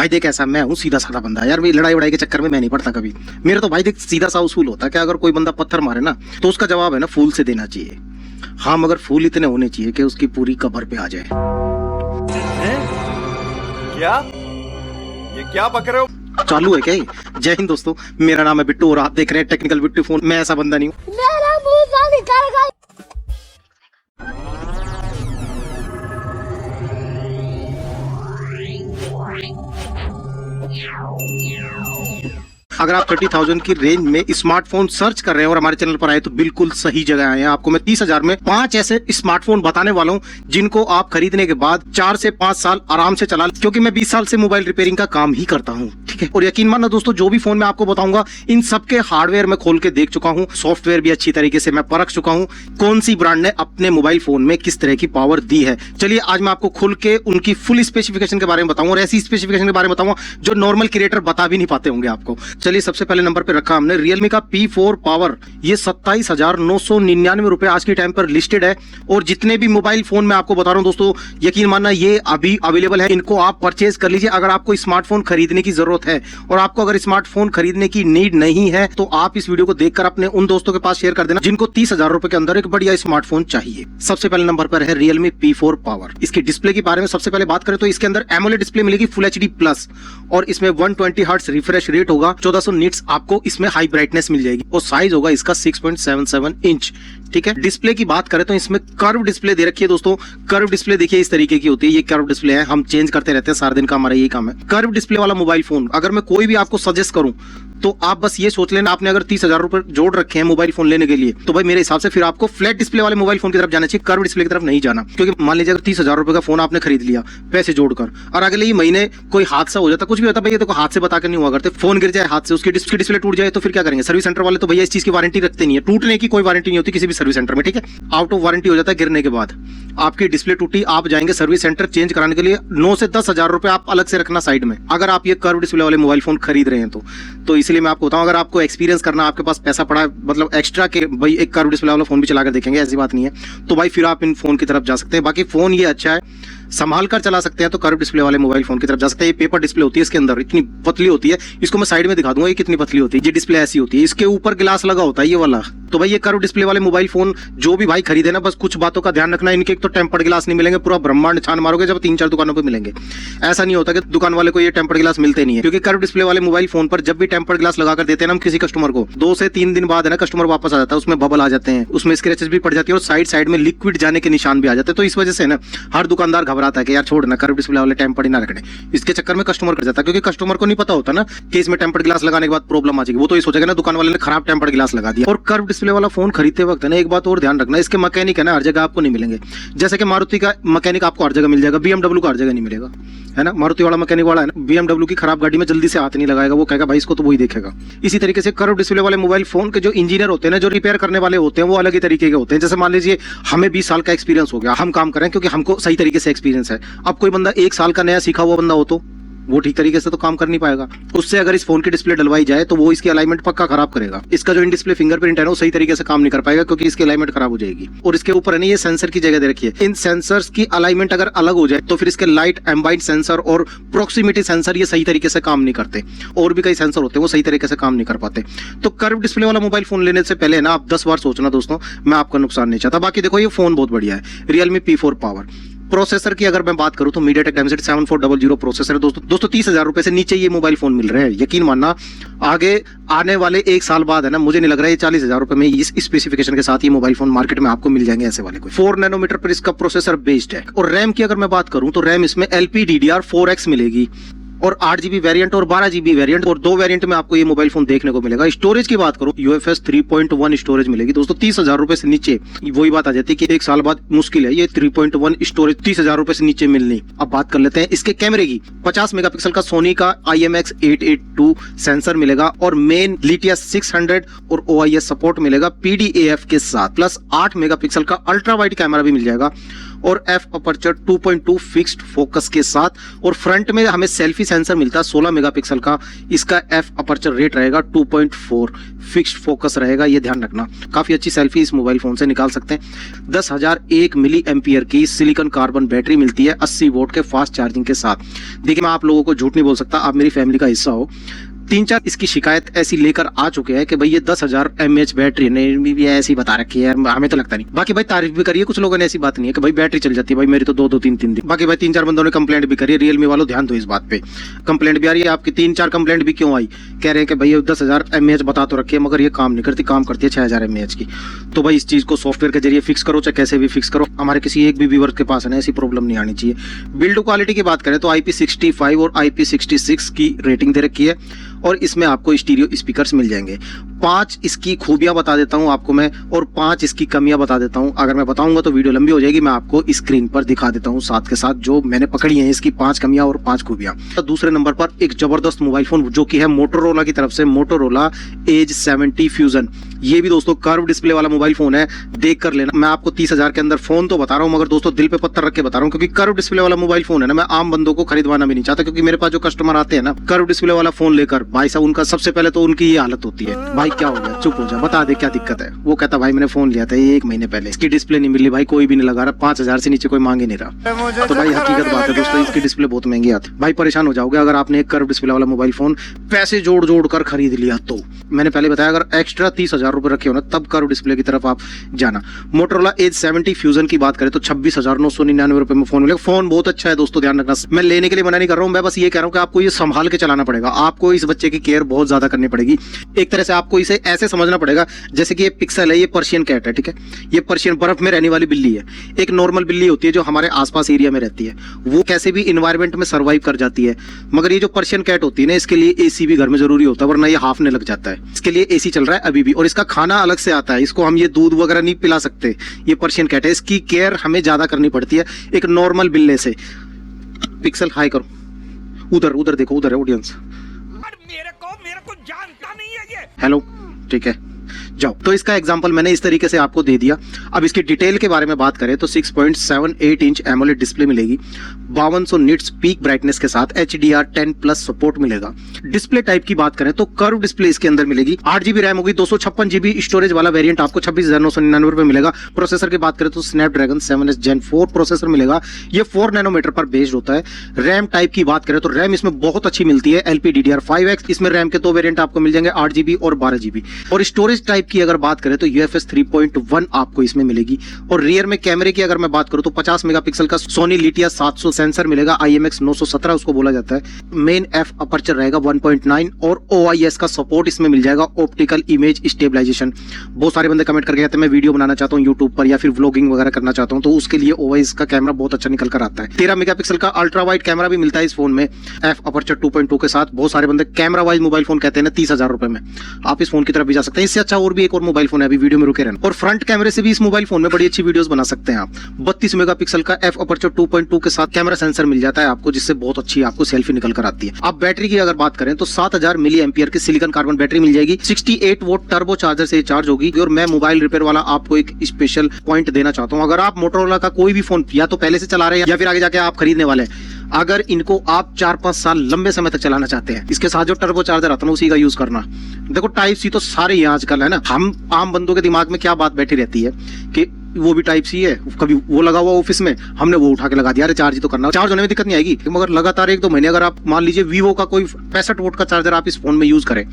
भाई देख ऐसा मैं हूँ सीधा साधा बंदा यार, मेरी लड़ाई वड़ाई के चक्कर में मैं नहीं पड़ता कभी। मेरा तो भाई देख सीधा सा उसूल होता है कि अगर कोई बंदा पत्थर मारे ना तो उसका जवाब है ना फूल से देना चाहिए। हाँ मगर फूल इतने होने चाहिए कि उसकी पूरी कब्र पे आ जाए। क्या ये क्या बक रहे हो? चालू है क्या ये? जय हिंद दोस्तों, मेरा नाम है बिट्टू और आप देख रहे हैं टेक्निकल बिट्टू फोन। मैं ऐसा बंदा नहीं हूँ। मेरा मुंह से निकल गया। अगर आप 30,000 की रेंज में स्मार्टफोन सर्च कर रहे हैं और हमारे चैनल पर आए तो बिल्कुल सही जगह आए हैं। आपको मैं 30,000 में 5 ऐसे स्मार्टफोन बताने वाला हूं जिनको आप खरीदने के बाद 4 से 5 साल आराम से चला, क्योंकि मैं 20 साल से मोबाइल रिपेयरिंग का काम ही करता हूं। ठीक है, और यकीन मानना दोस्तों, जो भी फोन मैं आपको बताऊंगा इन सबके हार्डवेयर मैं खोल के देख चुका हूं, सॉफ्टवेयर भी अच्छी तरीके से मैं परख चुका हूं कौन सी ब्रांड ने अपने मोबाइल फोन में किस तरह की पावर दी है। चलिए आज मैं आपको खुल के उनकी फुल स्पेसिफिकेशन के बारे में बताऊंगा और ऐसी स्पेसिफिकेशन के बारे में बताऊंगा जो नॉर्मल क्रिएटर बता भी नहीं पाते होंगे आपको। चलिए सबसे पहले नंबर पे रखा हमने Realme का P4 पावर। ये 27,999 रुपए आज के टाइम पर लिस्टेड है और जितने भी मोबाइल फोन मैं आपको बता रहा हूं दोस्तों, यकीन मानना ये अभी अवेलेबल है। इनको आप परचेज कर लीजिए। अगर आपको स्मार्टफोन खरीदने की जरूरत है और आपको अगर स्मार्टफोन खरीदने की नीड नहीं है तो आप इस वीडियो को देखकर अपने उन दोस्तों के पास शेयर कर देना जिनको 30,000 रुपए के अंदर एक बढ़िया स्मार्टफोन चाहिए। सबसे पहले नंबर पर है Realme P4 पावर। इसकी डिस्प्ले के बारे में सबसे पहले बात करें तो इसके अंदर AMOLED डिस्प्ले मिलेगी Full HD प्लस और इसमें 120 हर्ट्ज रिफ्रेश रेट होगा। 1400 निट्स आपको इसमें हाई ब्राइटनेस मिल जाएगी और साइज होगा इसका 6.77 इंच। ठीक है, डिस्प्ले की बात करें तो इसमें कर्व डिस्प्ले दे रखी है दोस्तों। कर्व डिस्प्ले देखिए इस तरीके की होती है। ये कर्व डिस्प्ले है, हम चेंज करते रहते हैं, सारा दिन का हमारा यही काम है। कर्व डिस्प्ले वाला मोबाइल फोन अगर मैं कोई भी आपको सजेस्ट करूं तो आप बस ये सोच लेना, आपने अगर 30,000 रुपए जोड़ रखे हैं मोबाइल फोन लेने के लिए तो भाई मेरे हिसाब से फिर आपको फ्लैट डिस्प्ले वाले मोबाइल फोन की तरफ जाना चाहिए, कर्व डिस्प्ले की तरफ नहीं जाना। क्योंकि मान लीजिए अगर 30,000 रुपए का फोन आपने खरीद लिया पैसे जोड़कर और अगले ही महीने कोई हादसा हो जाता, कुछ भी होता, भैया देखो हाथ से बता कर नहीं हुआ करते, फोन गिर जाए हाथ से, उसकी डिस्प्ले टूट जाए तो फिर क्या करेंगे? सर्विस सेंटर वाले तो भैया इस चीज की वारंटी रखते नहीं है, टूटने की कोई वारंटी नहीं होती किसी भी सर्विस सेंटर में। ठीक है, आउट ऑफ वारंटी हो जाता है गिरने के बाद। आपकी डिस्प्ले टूटी, आप जाएंगे सर्विस सेंटर चेंज कराने के लिए, 9 से 10,000 रुपए आप अलग से रखना साइड में अगर आप ये कर्व डिस्प्ले वाले मोबाइल फोन खरीद रहे हैं तो इसलिए मैं आपको बताऊं, अगर आपको एक्सपीरियंस करना, आपके पास पैसा पड़ा है मतलब एक्स्ट्रा के भाई एक कर्व डिस्प्ले वाला फोन भी चलाकर देखेंगे, ऐसी बात नहीं है, तो भाई फिर आप इन फोन की तरफ जा सकते हैं। बाकी फोन ये अच्छा है, संभाल कर चला सकते हैं तो कर्व डिस्प्ले वाले मोबाइल फोन की तरफ जा सकते हैं। ये पेपर डिस्प्ले होती है, इसके अंदर इतनी पतली होती है, इसको मैं साइड में दिखा दूंगा ये कितनी पतली होती है। ये डिस्प्ले ऐसी होती है, इसके ऊपर गिलास लगा होता है ये वाला। तो भाई ये कर्व डिस्प्ले वाले मोबाइल फोन जो भी भाई खरीदे ना, बस कुछ बातों का ध्यान रखना, इनके एक तो टेम्पर्ड गिलास नहीं मिलेंगे, पूरा ब्रह्मांड छान मारोगे जब 3-4 दुकानों पे मिलेंगे। ऐसा नहीं होता कि दुकान वाले को ये टेम्पर्ड गिलास मिलते नहीं है, क्योंकि कर्व डिस्प्ले वाले मोबाइल फोन पर जब भी टेम्पर्ड गिलास लगाकर देते हैं ना हम किसी कस्टमर को, 2 से 3 दिन बाद है ना कस्टमर वापस आ जाता है, उसमें बबल आ जाते हैं, उसमें स्क्रैचेस भी पड़ जाती है और साइड में लिक्विड जाने के निशान भी आ जाते हैं। तो इस वजह से ना हर दुकानदार घबराता है कि यार छोड़ ना, कर्व डिस्प्ले वाले टेम्पर्ड ही ना रखने। इसके चक्कर में कस्टमर कर जाता है, क्योंकि कस्टमर को नहीं पता होता ना कि इसमें टेम्पर्ड गिलास लगाने के बाद प्रॉब्लम आ जाएगी। वो तो ये सोचेगा ना दुकान वाले ने खराब टेम्पर्ड गिलास लगा दिया। और कर्व डिस्प्ले वाला फोन खरीदते वक्त है ना एक बात और ध्यान रखना, इसके मैकेनिक है ना हर जगह आपको नहीं मिलेंगे। जैसे कि मारुति का मैकेनिक आपको हर जगह मिल जाएगा, BMW का हर जगह नहीं मिलेगा, है ना। मारुति वाला मैकेनिक वाला है ना, BMW की खराब गाड़ी में जल्दी से हाथ नहीं लगाएगा, वो कहेगा भाई इसको तो वही देखेगा। इसी तरीके से कर्व डिस्प्ले वाले मोबाइल फोन के जो इंजीनियर होते हैं ना, जो रिपेयर करने वाले होते हैं, वो अलग ही तरीके के होते हैं। जैसे मान लीजिए हमें 20 साल का एक्सपीरियंस हो गया, हम काम करें क्योंकि हमको सही तरीके से एक्सपीरियंस है। अब कोई बंदा 1 साल का नया सीखा हुआ बंदा हो तो वो ठीक तरीके से तो काम कर नहीं पाएगा। उससे अगर इस फोन की डिस्प्ले डलवाई जाए तो वो इसकी अलाइनमेंट पक्का खराब करेगा। इसका जो इन डिस्प्ले फिंगरप्रिंट है ना वो सही तरीके से काम नहीं कर पाएगा, क्योंकि इसकी अलाइनमेंट खराब हो जाएगी। और इसके ऊपर है ना ये सेंसर की जगह दे रखी है, इन सेंसर्स की अलाइनमेंट अगर अलग हो जाए तो फिर इसके लाइट एम्बाइट सेंसर और प्रोक्सीमिटी सेंसर ये सही तरीके से काम नहीं करते। और भी कई सेंसर होते हैं वो सही तरीके से काम नहीं कर पाते। तो कर्व डिस्प्ले वाला मोबाइल फोन लेने से पहले ना आप 10 बार सोचना दोस्तों, मैं आपका नुकसान नहीं चाहता। बाकी देखो ये फोन बहुत बढ़िया है, Realme P4 पावर। प्रोसेसर की अगर मैं बात करूं तो MediaTek Dimensity 7400 प्रोसेसर है दोस्तों 30,000 रुपए से नीचे ये मोबाइल फोन मिल रहे हैं। यकीन मानना आगे आने वाले 1 साल बाद है ना, मुझे नहीं लग रहा है ये 40,000 रुपए में इस स्पेसिफिकेशन के साथ ये मोबाइल फोन मार्केट में आपको मिल जाएंगे ऐसे वाले कोई। 4 नैनोमीटर पर इसका प्रोसेसर बेस्ड है। और रैम की अगर मैं बात करूं तो रैम इसमें LPDDR4X मिलेगी और 8GB वेरिएंट और 12GB वेरिएंट, और 2 वेरिएंट में आपको ये मोबाइल फोन देखने को मिलेगा। स्टोरेज की बात करूं UFS 3.1 स्टोरेज मिलेगी दोस्तों 30,000 रुपए से नीचे। वही बात आ जाती है कि 1 साल बाद मुश्किल है ये 3.1 स्टोरेज 30,000 रुपए से नीचे मिलनी। अब बात कर लेते हैं इसके कैमरे की। 50 मेगापिक्सल का सोनी का IMX882 सेंसर मिलेगा और मेन लिथिया 600 और OIS सपोर्ट मिलेगा PDAF के साथ, प्लस 8 मेगापिक्सल का अल्ट्रा वाइड कैमरा भी मिल जाएगा और एफ अपर्चर 2.2 फिक्स्ड फोकस के साथ, और फ्रंट में हमें सेल्फी सेंसर मिलता है 16 मेगापिक्सल का। इसका एफ अपर्चर रेट रहेगा 2.4, फिक्स्ड फोकस रहेगा, ये ध्यान रखना। काफी अच्छी सेल्फी इस मोबाइल फोन से निकाल सकते हैं। 10,001 मिली एम्पियर की सिलिकॉन कार्बन बैटरी मिलती है 80 वोल्ट के फास्ट चार्जिंग के साथ। देखिए मैं आप लोगों को झूठ नहीं बोल सकता, आप मेरी फैमिली का हिस्सा हो। 3-4 इसकी शिकायत ऐसी लेकर आ चुके हैं कि भाई ये 10,000 mAh बैटरी नहीं भी ऐसी बता रखी है, हमें तो लगता नहीं। बाकी भाई तारीफ भी करिए कुछ लोगों ने, ऐसी बात नहीं है कि भाई बैटरी चल जाती है, भाई मेरी तो 2-3 दिन। बाकी भाई 3-4 बंदों ने कंप्लेंट भी करी है, रियलमी वालों ध्यान दो इस बात पे। कंप्लेंट भी आ रही है आपकी, 3-4 कंप्लेंट भी क्यों आई, कह रहे हैं कि भाई ये 10,000 mAh बता तो रखी है मगर ये काम नहीं करती, काम करती है 6,000 mAh की। तो भाई इस चीज को सॉफ्टवेयर के जरिए फिक्स करो, चाहे कैसे भी फिक्स करो। हमारे किसी एक भी व्यूअर के पास है ना ऐसी प्रॉब्लम नहीं आनी चाहिए। बिल्ड क्वालिटी की बात करें तो IP65 और IP66 की रेटिंग दे रखी है, और इसमें आपको स्टीरियो स्पीकर्स मिल जाएंगे। 5 इसकी खूबियां बता देता हूं आपको मैं, और 5 इसकी कमियां बता देता हूं। अगर मैं बताऊंगा तो वीडियो लंबी हो जाएगी, मैं आपको स्क्रीन पर दिखा देता हूं साथ के साथ जो मैंने पकड़ी है इसकी 5 कमियां और 5 खूबियां। तो दूसरे नंबर पर एक जबरदस्त मोबाइल फोन जो कि है मोटोरोला की तरफ से, मोटोरोला एज 70 फ्यूजन। ये भी दोस्तों कर्व डिस्प्ले वाला मोबाइल फोन है, देख कर लेना। मैं आपको 30,000 के अंदर फोन तो बता रहा हूं, मगर दोस्तों दिल पे पत्थर रख के बता रहा हूं, क्योंकि कर्व डिस्प्ले वाला मोबाइल फोन है ना, मैं आम बंदों को खरीदवाना भी नहीं चाहता। क्योंकि मेरे पास जो कस्टमर आते हैं ना कर्व डिस्प्ले वाला फोन लेकर, भाई साहब उनका सबसे पहले तो उनकी ये हालत होती है, भाई क्या हो गया, चुप हो जा, बता दे क्या दिक्कत है। वो कहता भाई मैंने फोन लिया था 1 महीने पहले, इसकी डिस्प्ले नहीं मिली, भाई कोई भी नहीं लगा रहा, 5,000 से नीचे कोई मांग ही नहीं रहा। तो भाई हकीकत बात है दोस्तों, इसकी डिस्प्ले बहुत महंगी आती है। भाई परेशान हो जाओगे अगर आपने एक कर्व डिस्प्ले वाला मोबाइल फोन पैसे जोड़ जोड़ कर खरीद लिया तो। मैंने पहले बताया अगर एक्स्ट्रा 30,000 रुपए रखे हो ना तब कर्व डिस्प्ले की तरफ आप जाना। मोटोरोला एज 70 फ्यूजन की बात करें तो 26,999 रुपए में फोन मिलेगा। फोन बहुत अच्छा है दोस्तों, ध्यान रखना। मैं लेने के लिए मना नहीं कर रहा हूं, मैं बस ये कह रहा हूं कि आपको ये संभाल के चलाना पड़ेगा, आपको इस बच्चे की केयर बहुत ज्यादा करनी पड़ेगी। एक तरह से आपको इसे ऐसे समझना पड़ेगा जैसे कि ये पिक्सल है, ये पर्शियन कैट है, ठीक है, ये पर्शियन बर्फ में रहने वाली बिल्ली है। एक नॉर्मल बिल्ली होती है जो हमारे आसपास एरिया में रहती है, वो कैसे भी इन्वायरमेंट में सर्वाइव कर जाती है। मगर ये जो पर्शियन कैट होती है ना, इसके लिए एसी भी घर में जरूरी होता है, वरना ये हाफने लग जाता है। इसके लिए एसी चल रहा है अभी भी, और इसका खाना अलग से आता है, इसको हम ये दूध वगैरह नहीं पिला सकते। ये पर्शियन कैट है, इसकी केयर हमें ज्यादा करनी पड़ती है एक नॉर्मल बिल्ले से। पिक्सल हाई करो, उधर उधर देखो, उधर है ऑडियंस, मेरे को जानता नहीं है ये। हेलो, ठीक है जाओ। तो इसका एग्जांपल मैंने इस तरीके से आपको दे दिया। अब इसकी डिटेल के बारे में बात करें तो 6.78 इंच एमोलेड डिस्प्ले मिलेगी, 5200 निट्स पीक ब्राइटनेस के साथ HDR10+ सपोर्ट मिलेगा। डिस्प्ले टाइप की बात करें तो कर्व डिस्प्ले इसके अंदर मिलेगी। 8GB रैम होगी, 256GB स्टोरेज वाला वेरिएंट आपको 26,999 रुपए मिलेगा। प्रोसेसर की बात करें तो स्नैपड्रैगन 7S Gen 4 प्रोसेसर मिलेगा, ये 4 नैनोमीटर पर बेस्ड होता है। रैम टाइप की बात करें तो रैम इसमें बहुत अच्छी मिलती है, LPDDR5X। इसमें रैम के 2 वेरिएंट आपको मिल जाएंगे, 8GB और 12GB। और स्टोरेज टाइप की अगर बात करें तो UFS 3.1 आपको इसमें मिलेगी। और रियर में कैमरे की अगर मैं बात करूं तो 50 मेगापिक्सल का सोनी लिटिया 700 सेंसर मिलेगा, IMX 917 उसको बोला जाता है। मेन एफ अपर्चर रहेगा 1.9 और OIS का सपोर्ट इसमें मिल जाएगा, ऑप्टिकल इमेज स्टेबलाइजेशन। बहुत सारे बंदे कमेंट करके कहते हैं मैं वीडियो बनाना चाहता हूं यूट्यूब पर या फिर व्लॉगिंग वगैरह करना चाहता हूं, तो उसके लिए OIS का कैमरा बहुत अच्छा निकल कर आता है। 13 मेगापिक्सल का अल्ट्रा वाइड कैमरा भी मिलता है इस फोन में एफ अपर्चर 2.2 के साथ। बहुत सारे बंदे कैमरा वाइज मोबाइल फोन कहते हैं ना 30,000 रुपए में, आप इस फोन की तरफ भी जा सकते हैं। इससे अच्छा और भी एक और मोबाइल फोन है, अभी वीडियो में रुके रहना। और फ्रंट कैमरे से भी इस मोबाइल फोन में बड़ी अच्छी वीडियोस बना सकते हैं आप। 32 मेगापिक्सल का एफ अपर्चर 2.2 के साथ कैमरा सेंसर मिल जाता है आपको, जिससे बहुत अच्छी आपको सेल्फी निकल कर आती है। अब बैटरी की अगर बात करें तो 7000 मिली एम्पियर की सिलिकॉन कार्बन बैटरी मिल जाएगी, 68 वोल्ट टर्बो चार्जर से चार्ज होगी। और मैं मोबाइल रिपेयर वाला आपको एक स्पेशल पॉइंट देना चाहता हूं, अगर आप मोटोरोला का कोई भी फोन या तो पहले से चला रहे हैं या फिर आगे जाके आप खरीदने वाले हैं, अगर इनको आप 4-5 साल लंबे समय तक चलाना चाहते हैं, इसके साथ जो टर्बो चार्जर आता है उसी का यूज करना। देखो टाइप सी तो सारे ही आजकल है ना, हम आम बंदों के दिमाग में क्या बात बैठी रहती है कि वो भी टाइप सी है, कभी वो लगा हुआ ऑफिस में, हमने वो उठा के लगा दिया, अरे चार्ज ही तो करना, चार्ज होने में दिक्कत नहीं आएगी। मगर लगातार 1-2 महीने अगर आप मान लीजिए वीवो का कोई 65 वोट का चार्जर आप इस फोन में यूज करें,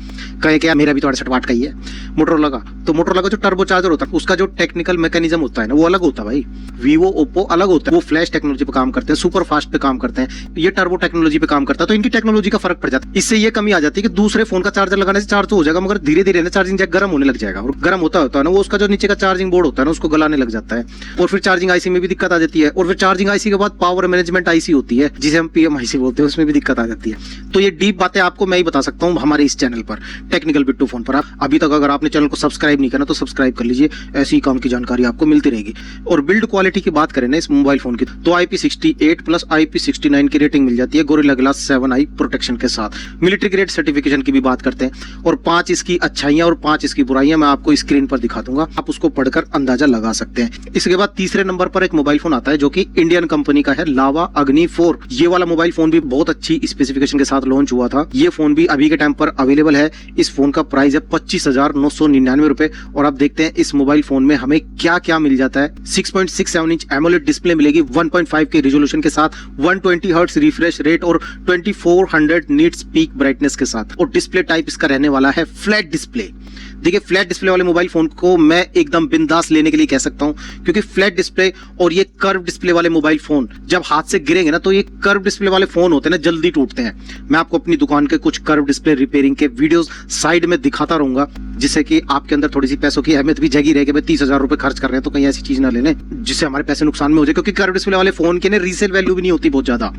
कहे कि मेरा भी तो 68 वाट का ही है मोटोरोला का, तो मोटोरोला का जो टर्बो चार्जर होता है उसका जो टेक्निकल मैकेनिज्म होता है ना वो अलग होता है भाई। वीवो ओप्पो अलग होता है, वो फ्लैश टेक्नोलॉजी पे काम करते हैं, सुपर फास्ट पे काम करते हैं, ये टर्बो टेक्नोलॉजी पे काम करता है, तो इनकी टेक्नोलॉजी का फर्क पड़ जाता है। इससे ये कमी आ जाती है कि दूसरे फोन का चार्जर लगाने से चार्ज तो हो जाएगा, मगर धीरे धीरे चार्जिंग जैक गर्म होने लग जाएगा, और गर्म होता है ना वो उसका जो नीचे का चार्जिंग बोर्ड होता है ना उसको गलाने लग जाता है, और फिर चार्जिंग आईसी में भी दिक्कत आ जाती है। और फिर चार्जिंग आईसी के बाद पावर मैनेजमेंट आईसी होती है जिसे हम PMIC बोलते हैं, उसमें भी दिक्कत आ जाती है। तो ये डीप बातें आपको मैं ही बता सकता हूँ हमारे इस चैनल पर टेक्निकल बिट्टू फोन पर। आप अभी तक अगर आपने चैनल को सब्सक्राइब नहीं करना तो सब्सक्राइब कर लीजिए, ऐसी काम की जानकारी आपको मिलती रहेगी। और बिल्ड क्वालिटी की बात करें ना इस मोबाइल फोन की तो IP68 प्लस IP69 की रेटिंग मिल जाती है गोरिल्ला ग्लास 7i प्रोटेक्शन के साथ। मिलिट्री ग्रेड सर्टिफिकेशन की भी बात करते हैं, और 5 इसकी अच्छाइयां और 5 इसकी बुराइयां मैं आपको स्क्रीन पर दिखा दूंगा, आप उसको पढ़कर अंदाजा लगा सकते हैं। सकते हैं। इसके बाद तीसरे नंबर पर एक मोबाइल फोन आता है जो कि इंडियन कंपनी का है, लावा अग्नि 4। ये वाला मोबाइल फोन भी बहुत अच्छी स्पेसिफिकेशन के साथ लॉन्च हुआ था। ये फोन भी अभी के टाइम पर अवेलेबल है। इस फोन का प्राइस है 25,999 रुपए। और अब देखते हैं इस मोबाइल फोन में हमें क्या क्या मिल जाता है। 6.67 इंच एमोलेड डिस्प्ले मिलेगी 1.5 के रिजोल्यूशन के साथ, 120 हर्ट्ज रिफ्रेश रेट और 2400 निट्स पीक ब्राइटनेस के साथ। और डिस्प्ले टाइप इसका रहने वाला है फ्लैट डिस्प्ले। देखिए, फ्लैट डिस्प्ले वाले मोबाइल फोन को मैं एकदम बिंदास लेने के लिए कह सकता हूं, क्योंकि फ्लैट डिस्प्ले और ये कर्व डिस्प्ले वाले मोबाइल फोन जब हाथ से गिरेंगे ना, तो ये कर्व डिस्प्ले वाले फोन होते हैं ना, जल्दी टूटते हैं। मैं आपको अपनी दुकान के कुछ कर्व डिस्प्ले रिपेयरिंग के वीडियोस साइड में दिखाता रहूंगा, जिससे कि आपके अंदर थोड़ी सी पैसों की अहमियत भी जगी रहे कि भाई 30,000 रुपए खर्च कर रहे हैं तो कहीं ऐसी चीज ना ले लें जिससे हमारे पैसे नुकसान में हो जाए। क्योंकि कर्व डिस्प्ले वाले फोन की ना रीसेल वैल्यू भी नहीं होती बहुत ज्यादा,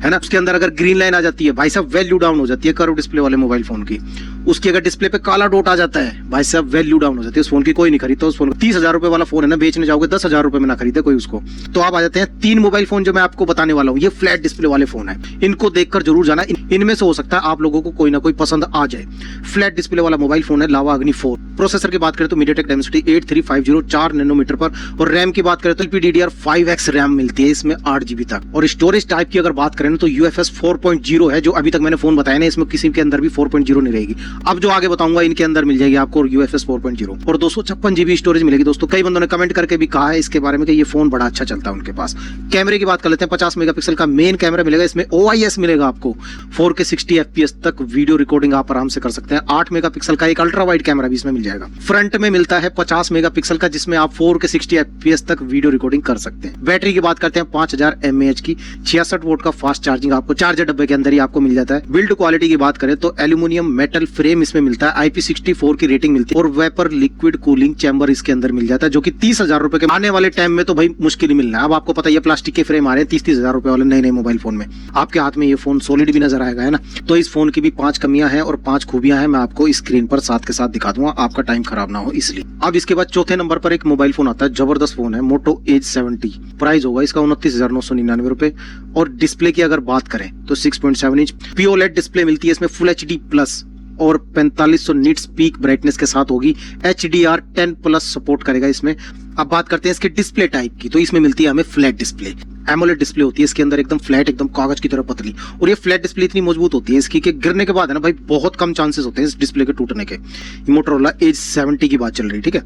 है ना। उसके अंदर अगर ग्रीन लाइन आ जाती है भाई साहब, वैल्यू डाउन हो जाती है कर्व डिस्प्ले वाले मोबाइल फोन की। उसकी अगर डिस्प्ले पे काला डॉट आ जाता है भाई साहब, वैल्यू डाउन हो जाती है उस फोन की। कोई नहीं खरीदता उस फोन। 30,000 रुपए वाला फोन है ना, बेचने जाओगे 10,000 रुपए में ना खरीदे कोई उसको। तो आप आ जाते हैं 3 मोबाइल फोन जो मैं आपको बताने वाला हूँ, ये फ्लैट डिस्प्ले वाले फोन है। इनको देखकर जरूर जाना, इनमें से हो सकता है आप लोगों को कोई ना कोई पसंद आ जाए। फ्लैट डिस्प्ले वाला मोबाइल फोन है लावा अग्नि 4। प्रोसेसर की बात करें तो मीडियाटेक डायमेंसिटी 8350 4 नैनोमीटर पर, और रैम की बात करें तो LPDDR5X रैम मिलती है इसमें 8 GB तक। और स्टोरेज टाइप की अगर बात करें तो UFS 4.0 है, जो अभी तक मैंने फोन बताया ना, इसमें किसी के अंदर भी 4.0 नहीं रहेगी। अब जो आगे बताऊंगा इनके अंदर मिल जाएगी आपको UFS 4.0 और 256 GB स्टोरेज मिलेगी। दोस्तों, कई बंदों ने कमेंट करके भी कहा है इसके बारे में कि ये फोन बड़ा अच्छा चलता है उनके पास। कैमरे की बात कर लेते हैं। 50 मेगापिक्सल का मेन कैमरा मिलेगा इसमें। OIS मिलेगा आपको, 4K 60 FPS तक वीडियो रिकॉर्डिंग आप आराम से कर सकते हैं। 8 मेगापिक्सल का एक अल्ट्रा वाइड कैमरा भी इसमें मिल जाएगा। फ्रंट में मिलता है 50 मेगापिक्सल का, जिसमें आप 4K 60 FPS तक वीडियो रिकॉर्डिंग कर सकते हैं। बैटरी की बात करते हैं 5000 mAh की, 66 वोल्ट का फास्ट चार्जिंग आपको चार्जर डब्बे के अंदर ही आपको मिल जाता है। बिल्ड क्वालिटी की बात करें तो एल्यूमिनियम मेटल फ्रेम इसमें मिलता है, IP64 की रेटिंग मिलती है और वेपर लिक्विड कूलिंग चैम्बर इसके अंदर मिल जाता है, जो कि 30,000 रुपए के आने वाले टाइम में तो भाई मुश्किल ही मिलना है। अब आपको पता है प्लास्टिक के फ्रेम आ रहे हैं 30,000 रुपए वाले नए मोबाइल फोन में। आपके हाथ में ये फोन सॉलिड भी नजर आएगा, है ना। तो इस फोन की भी 5 कमियां हैं और 5 खूबियां हैं, मैं आपको स्क्रीन पर साथ के साथ दिखा दूंगा, आपका टाइम खराब ना हो इसलिए। अब इसके बाद चौथे नंबर पर एक मोबाइल फोन आता है, जबरदस्त फोन है, मोटो एज 70। प्राइस होगा इसका 29,999 रुपए। और डिस्प्ले की अगर बात करें तो 6.7 इंच POLED डिस्प्ले मिलती है इसमें, फुल HD प्लस और 4500 निट्स पीक ब्राइटनेस के साथ होगी। HDR10+ सपोर्ट करेगा इसमें। अब बात करते हैं इसके डिस्प्ले टाइप की, तो इसमें मिलती है हमें फ्लैट डिस्प्ले। एमोलेड डिस्प्ले होती है इसके अंदर, एकदम फ्लैट, एकदम कागज की तरह पतली। और ये फ्लैट डिस्प्ले इतनी मजबूत होती है इसकी कि गिरने के बाद है ना भाई, बहुत कम चांसेस होते हैं इस डिस्प्ले के टूटने के। मोटोरोला एज 70 की बात चल रही है, ठीक है।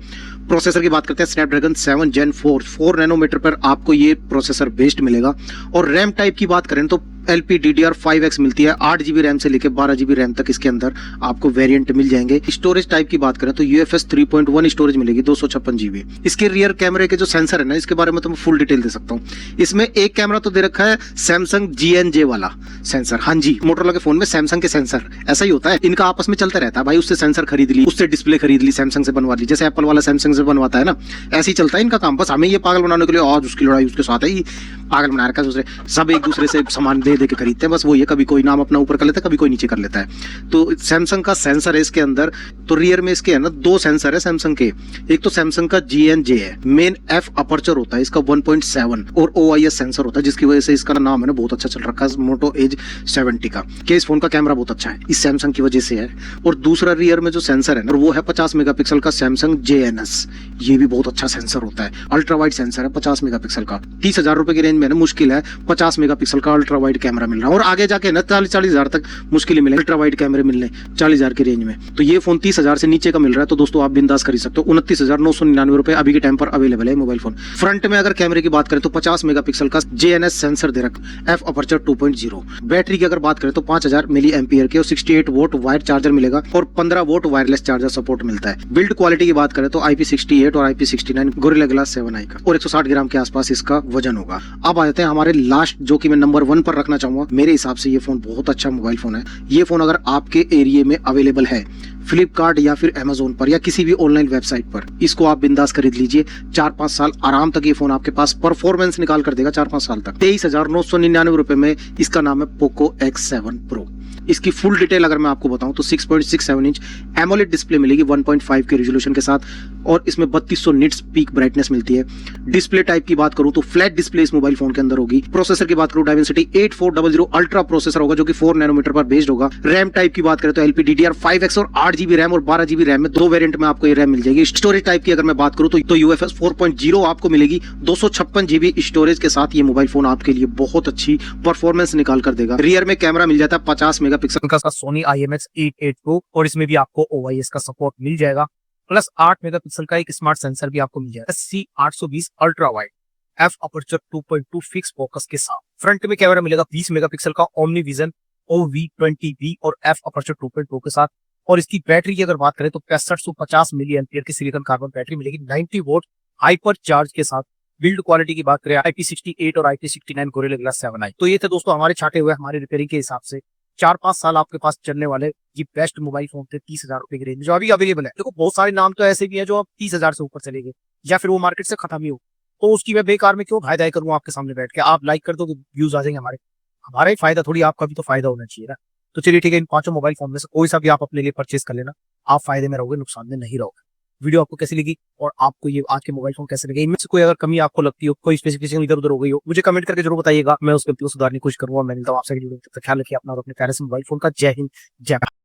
प्रोसेसर की बात करते हैं स्नैपड्रैगन 7 Gen 4 नैनोमीटर पर आपको ये प्रोसेसर बेस्ड मिलेगा। और रैम टाइप की बात करें तो LPDDR5X मिलती है, 8 GB रैम से लेकर 12 GB रैम तक इसके अंदर आपको वेरिएंट मिल जाएंगे। स्टोरेज टाइप की बात करें तो UFS 3.1 स्टोरेज मिलेगी 256 GB। इसके रियर कैमरे के जो सेंसर है ना, इसके बारे में तो मैं फुल डिटेल दे सकता हूँ। इसमें एक कैमरा तो दे रखा है सैमसंग GNJ वाला सेंसर। हाँ जी, मोटोरोला के फोन में सैमसंग के सेंसर ऐसा ही होता है, इनका आपस में चलता रहता है भाई। उससे सेंसर खरीद ली, उससे डिस्प्ले खरीद ली, सैमसंग से बनवा ली, जैसे एप्पल वाला सैमसंग से बनवाता है ना, ऐसे ही चलता है इनका काम। बस हमें ये पागल बनाने के लिए आज उसकी लड़ाई उसके साथ है, पागल बना रखा है दूसरे, सब एक दूसरे से सामान दे दे के खरीदते हैं। बस वो ये कभी कोई नाम अपना ऊपर कर लेता है, कभी कोई नीचे कर लेता है। तो सैमसंग का सेंसर है इसके अंदर। तो रियर में इसके है ना 2 सेंसर है सैमसंग के। एक तो सैमसंग का GNJ है, मेन F अपर्चर होता है इसका 1.7 और OIS सेंसर होता है, जिसकी वजह से इसका नाम है ना बहुत अच्छा चल रखा है मोटो एज 70 का। कि इस फोन का कैमरा बहुत अच्छा है, इस सैमसंग की वजह से है। और दूसरा रियर में जो सेंसर है ना, वो है 50 मेगापिक्सल का सैमसंग JNS। ये भी बहुत अच्छा सेंसर होता है, अल्ट्रा वाइड सेंसर है 50 मेगापिक्सल का। 30,000 रुपए की रेंज में ना मुश्किल है 50 मेगापिक्सल का अल्ट्रा वाइड कैमरा मिल रहा है। और आगे जाके ना 40,000 तक मुश्किल ही मिले अल्ट्रा वाइड कैमरे मिलने 40,000 की रेंज में। तो ये फोन 30,000 से नीचे का मिल रहा है, तो दोस्तों आप बिंदास खरीद सकते हो। 29,999 रुपए अभी के टाइम पर अवेलेबल है मोबाइल फोन। फ्रंट में अगर कैमरे की बात करें तो 50 मेगापिक्सल का JNS सेंसर दे रखा, F अपर्चर 2.0। बैटरी की अगर बात करें तो 5000 मिली एम्पियर के और 68 वोल्ट वायर चार्जर मिलेगा और 15 वोल्ट वायरलेस चार्जर सपोर्ट मिलता है। बिल्ड क्वालिटी की बात करें तो IP68 और IP69 गोरिल्ला ग्लास 7i का, और 160 ग्राम के आसपास इसका वजन होगा। अब आ जाते हैं हमारे लास्ट, जो कि मैं नंबर 1 पर रखना चाहूंगा। मेरे हिसाब से ये फोन बहुत अच्छा मोबाइल फोन है। ये फोन अगर आपके एरिया में अवेलेबल है, फ्लिपकार्ट या फिर अमेजोन पर या किसी भी ऑनलाइन वेबसाइट पर, इसको आप बिंदास खरीद लीजिए। 4-5 साल आराम तक ये फोन आपके पास परफॉर्मेंस निकाल कर देगा, 4-5 साल तक। 23,999 रुपए में इसका नाम है पोको X7 Pro। इसकी फुल डिटेल अगर मैं आपको बताऊं तो 6.67 इंच एमोलेड डिस्प्ले मिलेगी 1.5 के रेजोल्यूशन के साथ, और इसमें 3200 निट्स पीक ब्राइटनेस मिलती है। डिस्प्ले टाइप की बात करूं तो फ्लैट डिस्प्ले इस मोबाइल फोन के अंदर होगी। प्रोसेसर की बात करूं डायमेंसिटी 8400 अल्ट्रा प्रोसेसर होगा जो कि 4 नैनोमीटर पर बेस्ड होगा। रैम टाइप की बात करें तो LPDDR5X और 8GB रैम और 12GB रैम में दो वेरिएंट में आपको ये रैम मिल जाएगी। स्टोरेज टाइप की अगर मैं बात करूं तो UFS 4.0 आपको मिलेगी 256GB स्टोरेज के साथ। ये मोबाइल फोन आपके लिए बहुत अच्छी परफॉर्मेंस निकाल कर देगा। रियर में कैमरा मिल जाता है 50 मेगापिक्सल का सोनी IMX882 Pro, और इसमें भी आपको OIS का सपोर्ट मिल जाएगा, प्लस 8 मेगापिक्सल का एक स्मार्ट सेंसर भी आपको मिल जाएगा। SC820 ultra wide f aperture 2.2 fix focus के साथ। फ्रंट में कैमरा मिलेगा 20 मेगापिक्सल का ओमनी विजन OV20V और f अपर्चर 2.2 के साथ। और इसकी बैटरी की अगर बात करें तो 6550 मिली एम्पियर की सिलिकॉन कार्बन बैटरी मिलेगी 90 वोल्ट हाइपर चार्ज के साथ। बिल्ड क्वालिटी की बात करें IP68 और IP69 गोरिल्ला ग्लास 7i। तो ये थे दोस्तों हमारे छाटे हुए हमारे रिपेयरिंग के हिसाब से 4-5 साल आपके पास चलने वाले ये बेस्ट मोबाइल फोन थे 30,000 रुपए की रेंज जो अभी अवेलेबल है। देखो बहुत सारे नाम तो ऐसे भी है जो अब 30,000 से ऊपर चले गए या फिर वो मार्केट से खत्म ही हो, तो उसकी मैं बेकार में क्यों फायदा करूँ आपके सामने बैठ के। आप लाइक कर दो व्यूज आ जाएंगे हमारे ही फायदा थोड़ी, आपका भी तो फायदा होना चाहिए ना। तो चलिए ठीक है, इन 5 मोबाइल फोन में से कोई सा भी आप अपने लिए परचेस कर लेना, आप फायदे में रहोगे, नुकसान में नहीं रहोगे। वीडियो आपको कैसी लगी और आपको ये आज के मोबाइल फोन कैसे लगे, इनमें से कोई अगर कमी आपको लगती हो, कोई स्पेसिफिकेशन इधर उधर हो गई हो, मुझे कमेंट करके जरूर बताइएगा, मैं उस गलती को सुधारने की कोशिश करूंगा। मैं मिलता हूं आपसे ख्याल रखिए अपना और अपने प्यारे से मोबाइल फोन का। जय हिंद जय भारत।